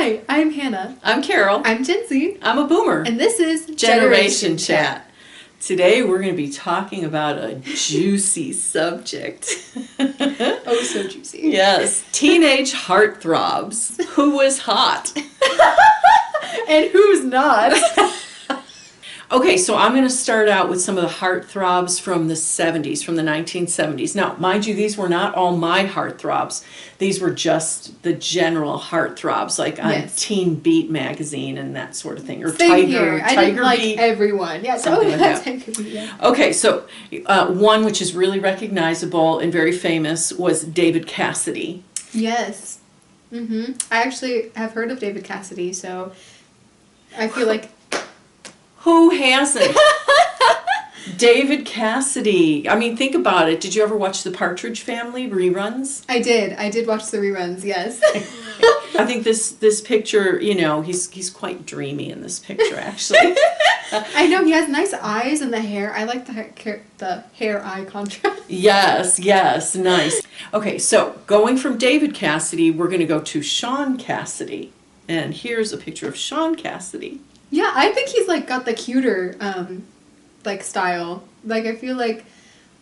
Hi, I'm Hannah. I'm Carol. I'm Jinsey. I'm a boomer. And this is Generation Chat. Today we're going to be talking about a juicy subject. Oh, so juicy. Yes, teenage heartthrobs. Who was hot? And who's not? Okay, so I'm going to start out with some of the heartthrobs from the 70s, from the 1970s. Now, mind you, these were not all my heartthrobs. These were just the general heartthrobs, like on Teen Beat magazine and that sort of thing. Or Same Tiger, here. I Tiger didn't like Beat. everyone. Yeah, Something like that. Tiger Beat, yeah. Okay, so one which is really recognizable and very famous was David Cassidy. Yes. I actually have heard of David Cassidy, so I feel like... Who hasn't? David Cassidy. I mean, think about it. Did you ever watch the Partridge Family reruns? I did. I did watch the reruns, yes. I think this picture, you know, he's quite dreamy in this picture, actually. I know, he has nice eyes and the hair. I like the hair-eye contrast. Yes, nice. Okay, so going from David Cassidy, we're going to go to Sean Cassidy. And here's a picture of Sean Cassidy. Yeah, I think he's like got the cuter like style. Like I feel like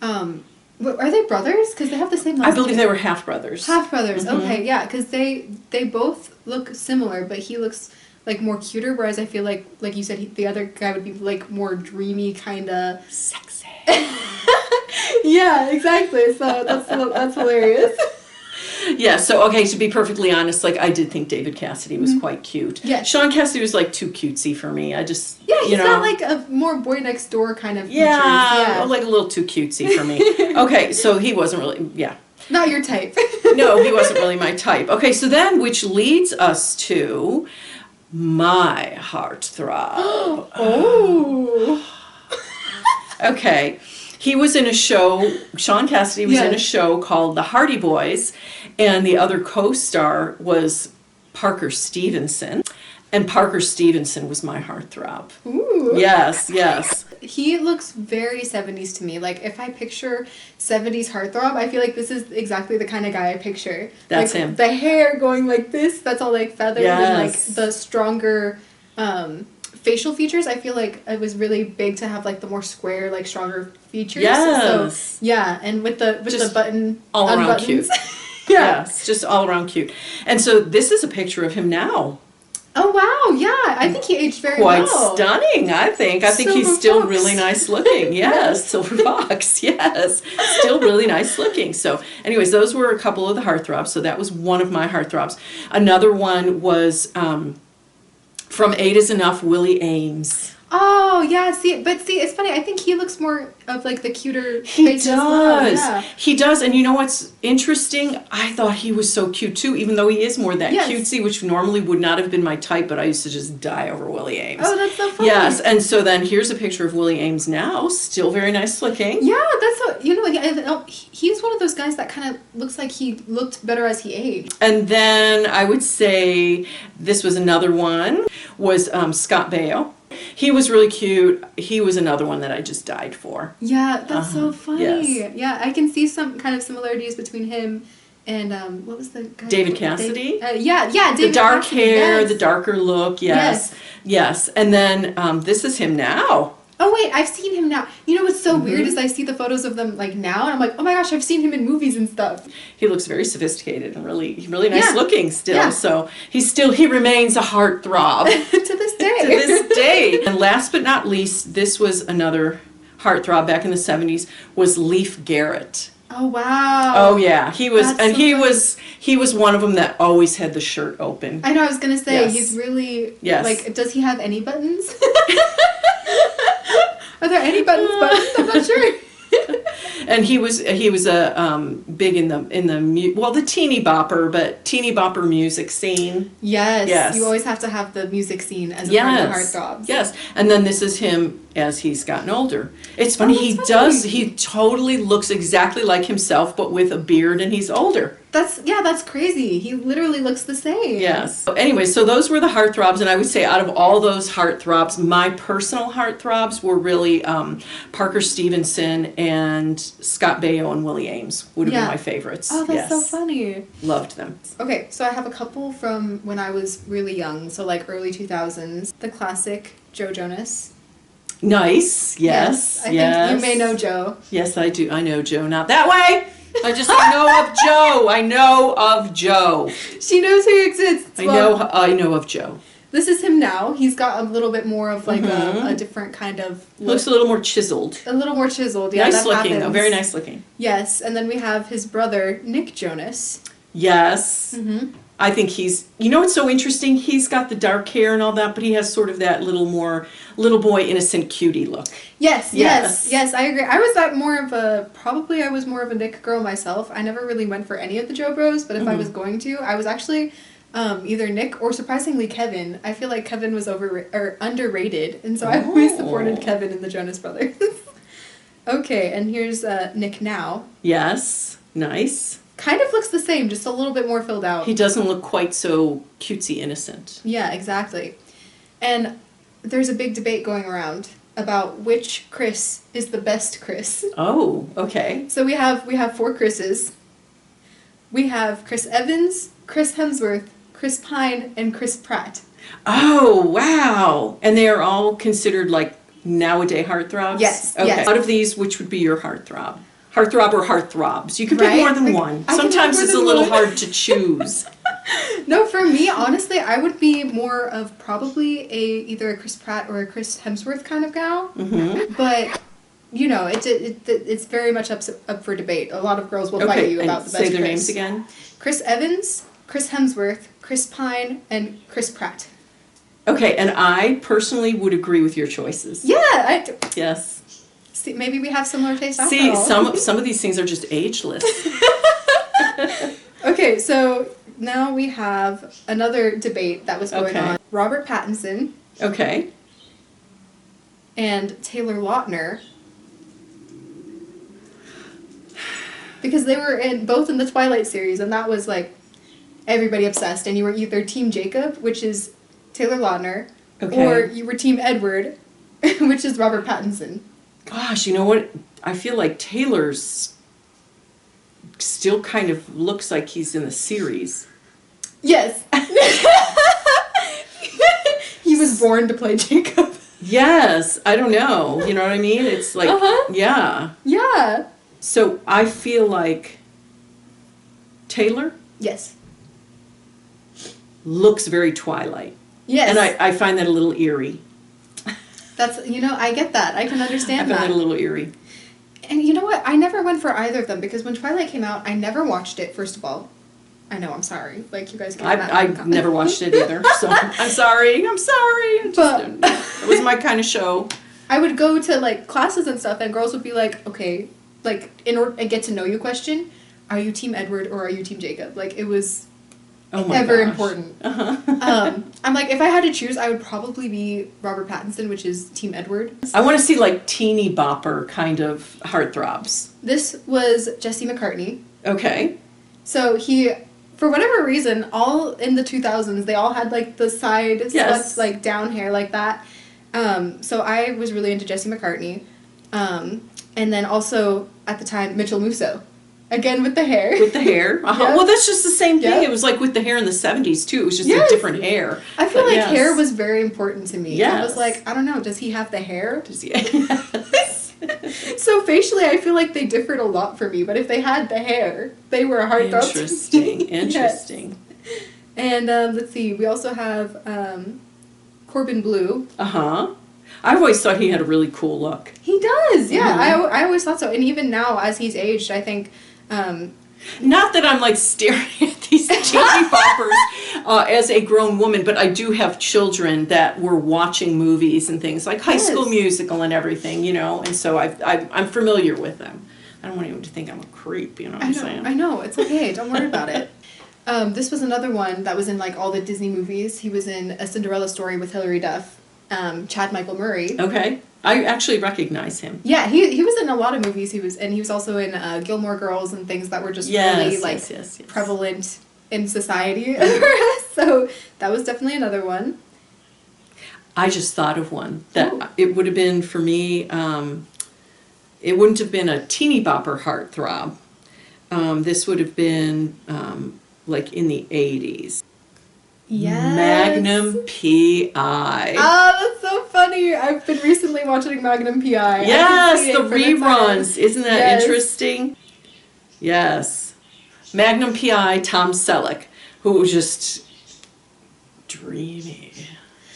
are they brothers? Because they have the same last name. I believe they were half brothers. Half brothers. Okay, yeah, because they both look similar, but he looks like more cuter, whereas I feel like you said, the other guy would be like more dreamy, kind of Sexy. Yeah, exactly. So that's hilarious. Yeah, so, okay, to be perfectly honest, like, I did think David Cassidy was quite cute. Yeah. Sean Cassidy was, like, too cutesy for me. I just, he's got, like, a more boy next door kind of features. Yeah, like, a little too cutesy for me. Okay, so he wasn't really, Not your type. No, he wasn't really my type. Okay, so then, which leads us to my heartthrob. Oh. Okay. He was in a show, Sean Cassidy was in a show called The Hardy Boys, and the other co-star was Parker Stevenson, and Parker Stevenson was my heartthrob. Ooh. Yes. He looks very 70s to me. Like, if I picture 70s heartthrob, I feel like this is exactly the kind of guy I picture. That's like, him. The hair going like this, that's all like feathered, and like the stronger facial features. I feel like it was really big to have like the more square, like stronger features. Yes. So, yeah, and with the button all around cute. Yes, just all around cute. And so this is a picture of him now. Oh wow, yeah. I think he aged very well. Quite stunning, I think. I think he's still really nice looking. Yes, Silver Fox, yes. Still really nice looking. So anyways, those were a couple of the heartthrobs. So that was one of my heartthrobs. Another one was from Eight Is Enough, Willie Ames. Oh, yeah, see, it's funny, I think he looks more of, like, the cuter face as well. Yeah. He does, and you know what's interesting? I thought he was so cute, too, even though he is more that cutesy, which normally would not have been my type, but I used to just die over Willie Ames. Oh, that's so funny. Yes, and so then here's a picture of Willie Ames now, still very nice looking. Yeah, that's so, he's one of those guys that kind of looks like he looked better as he aged. And then I would say this was another one, was Scott Baio. He was really cute. He was another one that I just died for. Yeah, that's so funny. Yes. Yeah, I can see some kind of similarities between him and, what was the guy? David Cassidy? David the dark Cassidy, hair, yes. the darker look, yes. And then this is him now. Oh wait, I've seen him now. You know what's so weird is I see the photos of them like now, and I'm like, oh my gosh, I've seen him in movies and stuff. He looks very sophisticated and really nice looking still. Yeah. So he remains a heartthrob to this day. To this day. And last but not least, this was another heartthrob back in the 70s, was Leif Garrett. Oh wow. Oh yeah, he was, That's and so he was one of them that always had the shirt open. I know. I was gonna say he's really like. Does he have any buttons? Are there any buttons? I'm not sure. And he was a big in the teeny bopper music scene. Yes. You always have to have the music scene as a part of the heartthrobs. Yes. And then this is him as he's gotten older. It's funny, he totally looks exactly like himself, but with a beard, and he's older. That's crazy. He literally looks the same. Yes. So anyway, so those were the heartthrobs, and I would say out of all those heartthrobs, my personal heartthrobs were really Parker Stevenson and Scott Baio and Willie Ames would have been my favorites. Oh, that's so funny. Loved them. Okay, so I have a couple from when I was really young, so like early 2000s. The classic Joe Jonas. Nice. Yes. I think you may know Joe. Yes, I do. I know Joe. Not that way. I know of Joe. I know of Joe. She knows he exists. I know of Joe. This is him now. He's got a little bit more of like a different kind of look. Looks a little more chiseled. A little more chiseled, yeah. Nice looking, though. Very nice looking. Yes, and then we have his brother, Nick Jonas. Yes. Mm-hmm. I think he's, what's so interesting? He's got the dark hair and all that, but he has sort of that little boy innocent cutie look. Yes, I agree. I was more of a Nick girl myself. I never really went for any of the Joe Bros, but if I was going to, I was actually either Nick or surprisingly Kevin. I feel like Kevin was underrated, and so I always supported Kevin and the Jonas Brothers. Okay, and here's Nick now. Yes, nice. Kind of looks the same, just a little bit more filled out. He doesn't look quite so cutesy innocent. Yeah, exactly. And there's a big debate going around about which Chris is the best Chris. Oh, okay. So we have 4 Chris's. We have Chris Evans, Chris Hemsworth, Chris Pine, and Chris Pratt. Oh, wow. And they are all considered like nowadays heartthrobs? Yes. Okay. Yes. Out of these, which would be your heartthrob? Heartthrоб or heartthrobs? You can pick more than one. Sometimes it's a little hard to choose. No, for me, honestly, I would be more of probably either a Chris Pratt or a Chris Hemsworth kind of gal. Mm-hmm. But, it's very much up for debate. A lot of girls will fight you about the best Say their names again. Chris Evans, Chris Hemsworth, Chris Pine, and Chris Pratt. Okay, and I personally would agree with your choices. Yeah, Yes. See, maybe we have similar tastes after See, all. some of these things are just ageless. Okay, so now we have another debate that was going on. Robert Pattinson. Okay. And Taylor Lautner. Because they were both in the Twilight series, and that was like everybody obsessed, and you were either Team Jacob, which is Taylor Lautner, or you were Team Edward, which is Robert Pattinson. Gosh, you know what? I feel like Taylor's still kind of looks like he's in the series. Yes. He was born to play Jacob. Yes, I don't know. You know what I mean? It's like, yeah. Yeah. So I feel like Taylor? Yes. Looks very Twilight. Yes. And I find that a little eerie. That's, I get that. I can understand that. I find that a little eerie. And you know what? I never went for either of them because when Twilight came out, I never watched it, first of all. I know, I'm sorry. Like, you guys can I've never watched it either, so I'm sorry. It was my kind of show. I would go to, like, classes and stuff, and girls would be like, okay, like, in order a get-to-know-you question, are you Team Edward or are you Team Jacob? Like, it was ever important. Uh-huh. I'm like, if I had to choose, I would probably be Robert Pattinson, which is Team Edward. I want to see, like, teeny bopper kind of heartthrobs. This was Jesse McCartney. Okay. So he, for whatever reason, all in the 2000s, they all had, like, the side swept, like, down hair like that. So I was really into Jesse McCartney. And then also, at the time, Mitchell Musso. Again, with the hair. With the hair. Uh-huh. Yep. Well, that's just the same thing. Yep. It was like with the hair in the 70s, too. It was just a different hair. I feel like hair was very important to me. Yes. I was like, I don't know, does he have the hair? Does he? So facially, I feel like they differed a lot for me. But if they had the hair, they were a heartthrob. Interesting. Yes. And let's see, we also have Corbin Bleu. Uh-huh. I've always thought he had a really cool look. He does, yeah. Mm-hmm. I always thought so. And even now, as he's aged, I think... not that I'm like staring at these teeny boppers as a grown woman, but I do have children that were watching movies and things like High School Musical and everything, and so I'm familiar with them. I don't want anyone to think I'm a creep, you know what I'm saying? I know, it's okay, don't worry about it. This was another one that was in like all the Disney movies. He was in A Cinderella Story with Hilary Duff, Chad Michael Murray. Okay. I actually recognize him. Yeah, he was in a lot of movies. He was also in Gilmore Girls and things that were just really like prevalent in society. So that was definitely another one. I just thought of one that it would have been for me. It wouldn't have been a teeny bopper heartthrob. This would have been like in the 80s. Yes. Magnum P.I. Oh, that's so funny. I've been recently watching Magnum P.I. Yes, the reruns. Isn't that interesting? Yes. Magnum P.I., Tom Selleck, who was just dreamy.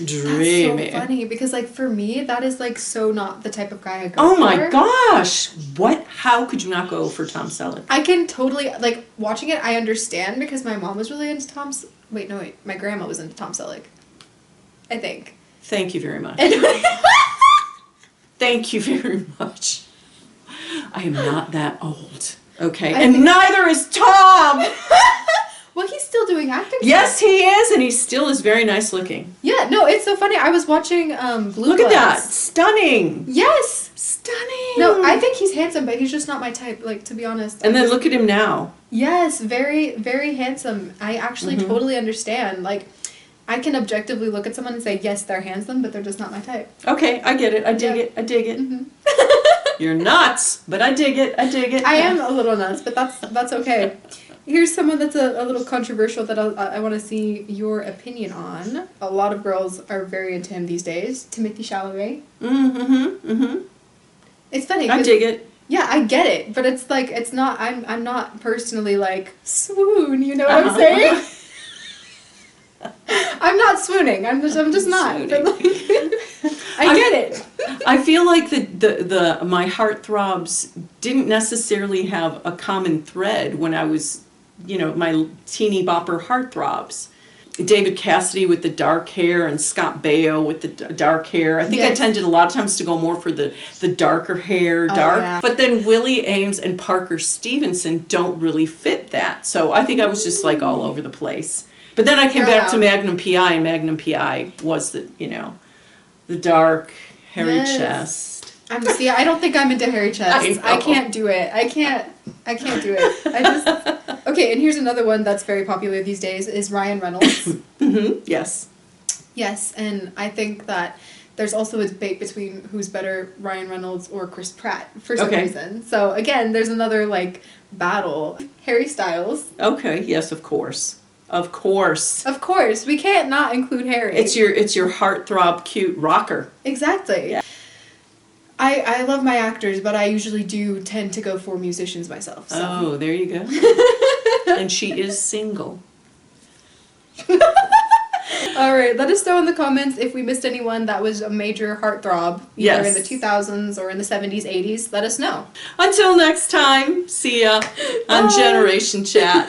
Dreamy. That's so funny because, like, for me, that is, like, so not the type of guy I go for. Oh my gosh! What? How could you not go for Tom Selleck? I can totally, like, watching it, I understand because my mom was really into Tom's. Wait, my grandma was into Tom Selleck. I think. Thank you very much. Thank you very much. I am not that old. Okay. And neither is Tom! Well, he's still doing acting. Yes, he is, and he still is very nice looking. Yeah, no, it's so funny. I was watching Blue Look Bloods. at that. Stunning. Yes. Stunning. No, I think he's handsome, but he's just not my type, like, to be honest. And then look at him now. Yes, very, very handsome. I actually totally understand. Like, I can objectively look at someone and say, yes, they're handsome, but they're just not my type. Okay, I get it. I dig it. I dig it. You're nuts, but I dig it. I dig it. I am a little nuts, but that's okay. Here's someone that's a little controversial that I want to see your opinion on. A lot of girls are very into him these days. Timothy Chalamet. It's funny. I dig it. Yeah, I get it, but it's like it's not. I'm not personally like swoon. You know what I'm saying? I'm not swooning. I'm just not. But like, I get it. I feel like my heartthrobs didn't necessarily have a common thread when I was, my teeny bopper heartthrobs. David Cassidy with the dark hair and Scott Baio with the dark hair. I think I tended a lot of times to go more for the darker hair, But then Willie Ames and Parker Stevenson don't really fit that. So I think I was just like all over the place. But then I came back to Magnum P.I. and Magnum P.I. was the dark, hairy chest. I don't think I'm into hairy chests. I can't do it. I can't do it. Okay, and here's another one that's very popular these days is Ryan Reynolds. Yes. Yes, and I think that there's also a debate between who's better, Ryan Reynolds or Chris Pratt, for some reason. So again, there's another like battle. Harry Styles. Okay, yes, of course. Of course. Of course. We can't not include Harry. It's your heartthrob cute rocker. Exactly. Yeah. I love my actors, but I usually do tend to go for musicians myself. So. Oh, there you go. And she is single. All right, let us know in the comments if we missed anyone that was a major heartthrob, either in the 2000s or in the 70s, 80s. Let us know. Until next time, see ya on Generation Chat.